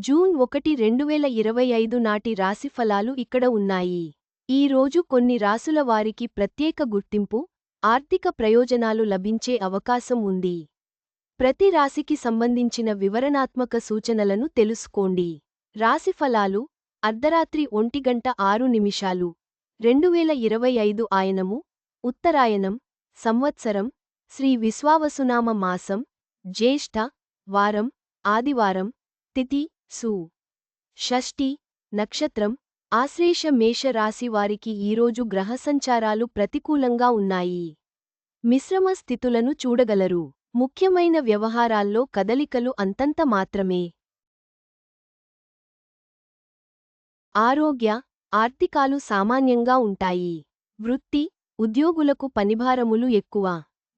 June 1, 2025 నాటి రాశిఫలాలు ఇక్కడ ఉన్నాయి. ఈ రోజు కొన్ని రాసుల వారికి ప్రత్యేక గుర్తింపు, ఆర్థిక ప్రయోజనాలు లభించే అవకాశం ఉంది. ప్రతి రాశికి సంబంధించిన వివరణాత్మక సూచనలను తెలుసుకోండి. రాశిఫలాలు అర్ధరాత్రి 1:06 2025 ఆయనము ఉత్తరాయణం సంవత్సరం శ్రీ విశ్వావసునామ మాసం జ్యేష్ఠ వారం ఆదివారం తిథి సు షష్ఠి నక్షత్రం ఆశ్లేష మేష రాశి వారికి ఈరోజు గ్రహసంచారాలు ప్రతికూలంగా ఉన్నాయి. మిశ్రమ స్థితులను చూడగలరు. ముఖ్యమైన వ్యవహారాల్లో కదలికలు అంతంత మాత్రమే. ఆరోగ్య ఆర్థికాలు సామాన్యంగా ఉంటాయి. వృత్తి ఉద్యోగులకు పనిభారములు ఎక్కువ.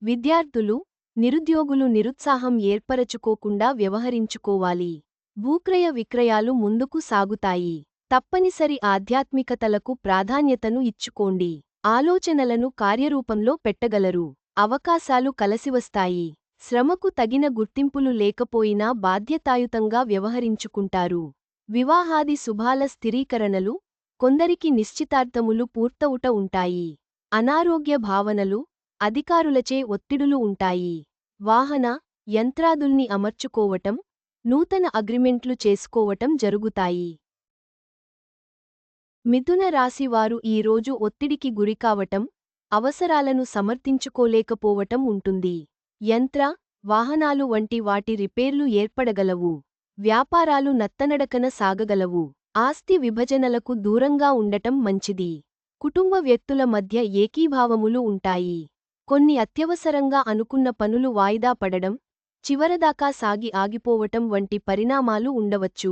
విద్యార్థులు నిరుద్యోగులు నిరుత్సాహం ఏర్పరచుకోకుండా వ్యవహరించుకోవాలి. భూక్రయ విక్రయాలు ముందుకు సాగుతాయి. తప్పనిసరి ఆధ్యాత్మికతలకు ప్రాధాన్యతను ఇచ్చుకోండి. ఆలోచనలను కార్యరూపంలో పెట్టగలరు. అవకాశాలు కలసివస్తాయి. శ్రమకు తగిన గుర్తింపులు లేకపోయినా బాధ్యతాయుతంగా వ్యవహరించుకుంటారు. వివాహాది శుభాల స్థిరీకరణలు, కొందరికి నిశ్చితార్థములు పూర్తవుట ఉంటాయి. అనారోగ్య భావనలు, అధికారులచే ఒత్తిడులు ఉంటాయి. వాహన యంత్రాదుల్ని అమర్చుకోవటం, నూతన అగ్రిమెంట్లు చేసుకోవటం జరుగుతాయి. మిథున రాశివారు ఈరోజు ఒత్తిడికి గురికావటం, అవసరాలను సమర్థించుకోలేకపోవటం ఉంటుంది. యంత్ర, వాహనాలు వంటి వాటి రిపేర్లు ఏర్పడగలవు. వ్యాపారాలు నత్తనడకన సాగగలవు. ఆస్తి విభజనలకు దూరంగా ఉండటం మంచిది. కుటుంబ వ్యక్తుల మధ్య ఏకీభావములు ఉంటాయి. కొన్ని అత్యవసరంగా అనుకున్న పనులు వాయిదా పడడం, చివరదాకా సాగి ఆగిపోవటం వంటి పరిణామాలు ఉండవచ్చు.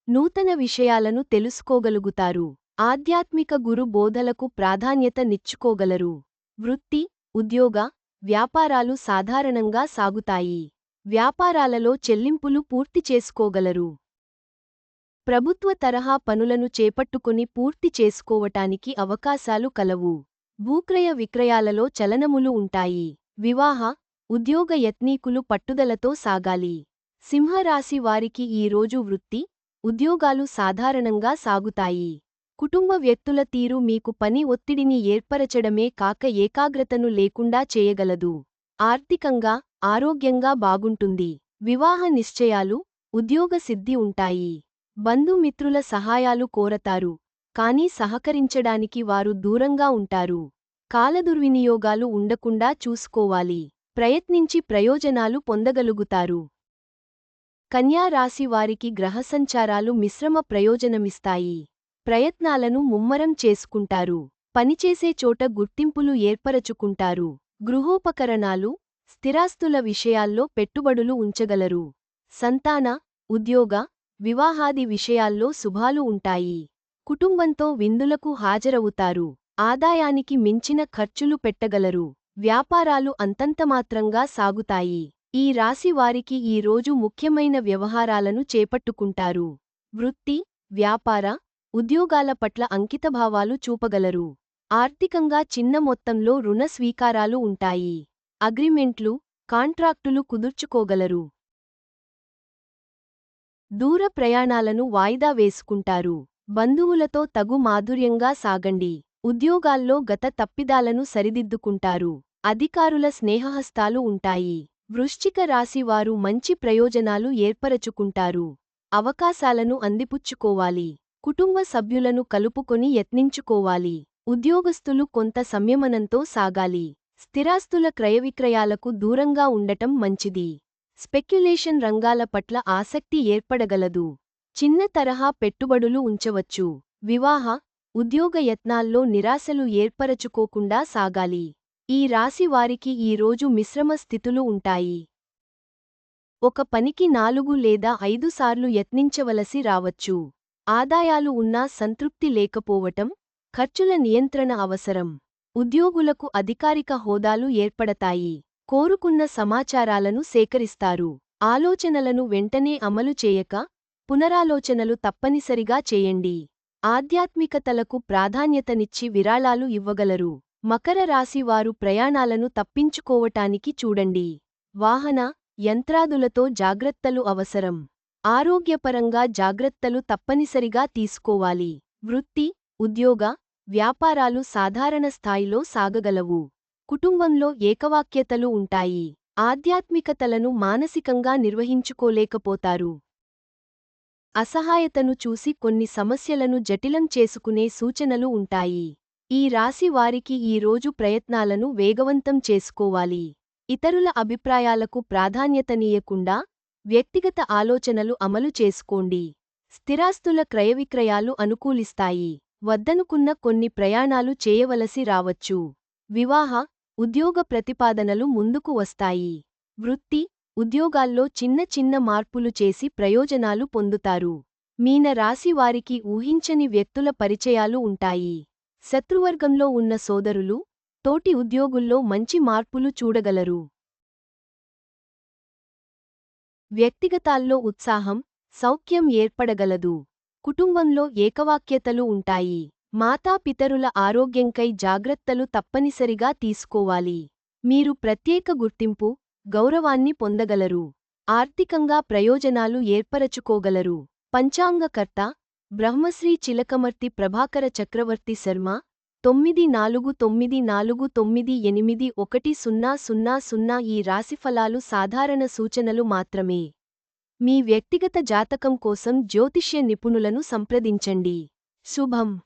నూతన విషయాలను తెలుసుకోగలుగుతారు. ఆధ్యాత్మిక గురు బోధలకు ప్రాధాన్యత నిచ్చుకోగలరు. వృత్తి, ఉద్యోగ, వ్యాపారాలు సాధారణంగా సాగుతాయి. వ్యాపారాలలో చెల్లింపులు పూర్తి చేసుకోగలరు. ప్రభుత్వ తరహా పనులను చేపట్టుకుని పూర్తి చేసుకోవటానికి అవకాశాలు కలవు. భూక్రయ విక్రయాలలో చలనములు ఉంటాయి. వివాహ, ఉద్యోగ యత్నీకులు పట్టుదలతో సాగాలి. సింహరాశి వారికి ఈరోజు వృత్తి, ఉద్యోగాలు సాధారణంగా సాగుతాయి. కుటుంబ వ్యక్తుల తీరు మీకు పని ఒత్తిడిని ఏర్పరచడమే కాక ఏకాగ్రతను లేకుండా చేయగలదు. ఆర్థికంగా, ఆరోగ్యంగా బాగుంటుంది. వివాహ నిశ్చయాలు, ఉద్యోగ సిద్ధి ఉంటాయి. బంధుమిత్రుల సహాయాలు కోరతారు, కానీ సహకరించడానికి వారు దూరంగా ఉంటారు. కాలదుర్వినియోగాలు ఉండకుండా చూసుకోవాలి. ప్రయత్నించి ప్రయోజనాలు పొందగలుగుతారు. కన్యా రాశి వారికి గ్రహసంచారాలు మిశ్రమ ప్రయోజనమిస్తాయి. ప్రయత్నాలను ముమ్మరం చేసుకుంటారు. పనిచేసే చోట గుర్తింపులు ఏర్పరచుకుంటారు. గృహోపకరణాలు, స్థిరాస్తుల విషయాల్లో పెట్టుబడులు ఉంచగలరు. సంతాన, ఉద్యోగ, వివాహాది విషయాల్లో శుభాలు ఉంటాయి. కుటుంబంతో విందులకు హాజరవుతారు. ఆదాయానికి మించిన ఖర్చులు పెట్టగలరు. వ్యాపారాలు అంతంతమాత్రంగా సాగుతాయి. ఈ రాశి వారికి ఈ రోజు ముఖ్యమైన వ్యవహారాలను చేపట్టుకుంటారు. వృత్తి, వ్యాపార, ఉద్యోగాల పట్ల అంకితభావాలు చూపగలరు. ఆర్థికంగా చిన్న మొత్తంలో రుణ స్వీకారాలు ఉంటాయి. అగ్రిమెంట్లు, కాంట్రాక్టులు కుదుర్చుకోగలరు. దూర ప్రయాణాలను వాయిదా వేసుకుంటారు. బంధువులతో తగు మాధుర్యంగా సాగండి. ఉద్యోగాల్లో గత తప్పిదాలను సరిదిద్దుకుంటారు. అధికారుల స్నేహహస్తాలు ఉంటాయి. వృశ్చిక రాశి వారు మంచి ప్రయోజనాలు ఏర్పరచుకుంటారు. అవకాశాలను అందిపుచ్చుకోవాలి. కుటుంబ సభ్యులను కలుపుకొని యత్నించుకోవాలి. ఉద్యోగస్తులు కొంత సంయమనంతో సాగాలి. స్థిరాస్తుల క్రయవిక్రయాలకు దూరంగా ఉండటం మంచిది. స్పెక్యులేషన్ రంగాల పట్ల ఆసక్తి ఏర్పడగలదు. చిన్న తరహా పెట్టుబడులు ఉంచవచ్చు. వివాహ, ఉద్యోగ యత్నాల్లో నిరాశలు ఏర్పరచుకోకుండా సాగాలి. ఈ రాశి వారికి ఈరోజు మిశ్రమ స్థితులు ఉంటాయి. ఒక పనికి 4 లేదా 5 సార్లు యత్నించవలసి రావచ్చు. ఆదాయాలు ఉన్నా సంతృప్తి లేకపోవటం, ఖర్చుల నియంత్రణ అవసరం. ఉద్యోగులకు అధికారిక హోదాలు ఏర్పడతాయి. కోరుకున్న సమాచారాలను సేకరిస్తారు. ఆలోచనలను వెంటనే అమలు చేయక, పునరాలోచనలు తప్పనిసరిగా చేయండి. ఆధ్యాత్మికతలకు ప్రాధాన్యతనిచ్చి విరాళాలు ఇవ్వగలరు. మకర రాశి వారు ప్రయాణాలను తప్పించుకోవటానికి చూడండి. వాహన, యంత్రాదులతో జాగ్రత్తలు అవసరం. ఆరోగ్యపరంగా జాగ్రత్తలు తప్పనిసరిగా తీసుకోవాలి. వృత్తి, ఉద్యోగ, వ్యాపారాలు సాధారణ స్థాయిలో సాగగలవు. కుటుంబంలో ఏకవాక్యతలు ఉంటాయి. ఆధ్యాత్మికతలను మానసికంగా నిర్వహించుకోలేకపోతారు. అసహాయతను చూసి కొన్ని సమస్యలను జటిలం చేసుకునే సూచనలు ఉంటాయి. ఈ రాశి వారికి ఈ రోజు ప్రయత్నాలను వేగవంతం చేసుకోవాలి. ఇతరుల అభిప్రాయాలకు ప్రాధాన్యతనీయకుండా వ్యక్తిగత ఆలోచనలు అమలు చేసుకోండి. స్థిరాస్తుల క్రయవిక్రయాలు అనుకూలిస్తాయి. వద్దనుకున్న కొన్ని ప్రయాణాలు చేయవలసి రావచ్చు. వివాహ, ఉద్యోగ ప్రతిపాదనలు ముందుకు వస్తాయి. వృత్తి, ఉద్యోగాల్లో చిన్న చిన్న మార్పులు చేసి ప్రయోజనాలు పొందుతారు. మీన రాశి వారికి ఊహించని వ్యక్తుల పరిచయాలు ఉంటాయి. శత్రువర్గంలో ఉన్న సోదరులు, తోటి ఉద్యోగుల్లో మంచి మార్పులు చూడగలరు. వ్యక్తిగతాల్లో ఉత్సాహం, సౌఖ్యం ఏర్పడగలదు. కుటుంబంలో ఏకవాక్యతలు ఉంటాయి. మాతాపితరుల ఆరోగ్యంకై జాగ్రత్తలు తప్పనిసరిగా తీసుకోవాలి. మీరు ప్రత్యేక గుర్తింపు, గౌరవాన్ని పొందగలరు. ఆర్థికంగా ప్రయోజనాలు ఏర్పరచుకోగలరు. పంచాంగకర్త బ్రహ్మశ్రీ చిలకమర్తి ప్రభాకర చక్రవర్తి శర్మ 9449981000 ఈ రాశిఫలాలు సాధారణ సూచనలు మాత్రమే. మీ వ్యక్తిగత జాతకం కోసం జ్యోతిష్య నిపుణులను సంప్రదించండి. శుభం.